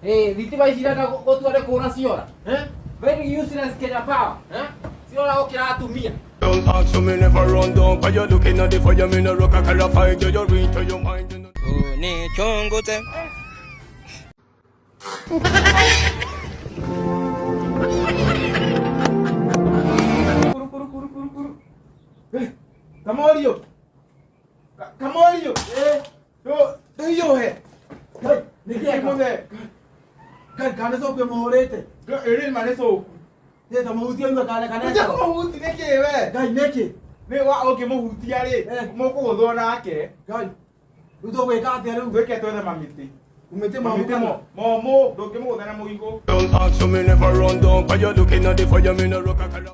thitima ici irenda gũtua kũra ciora. Very useless Kenya Power. Ciora gũkĩra atumia. Don't ask me never run down, cause you're looking at the fire, me no rock a color fire, you reach to your mind. Oh, ne chongo te. Kamorio. Kamorio. Yo he. Niki mo de. Kana so ke morete. Ere mane so. Ye ta Muthee anga kana. Ja ko Muthee neke we. Gai neke. Ne wa oke Muthee ari. Mo ko go nake. Gai. Udo we ka tere we ke to na mamiti. Umete mo do ke mo dana mo ingo. Don't ask me never run down, cause you're looking at the fire, me no rock a color.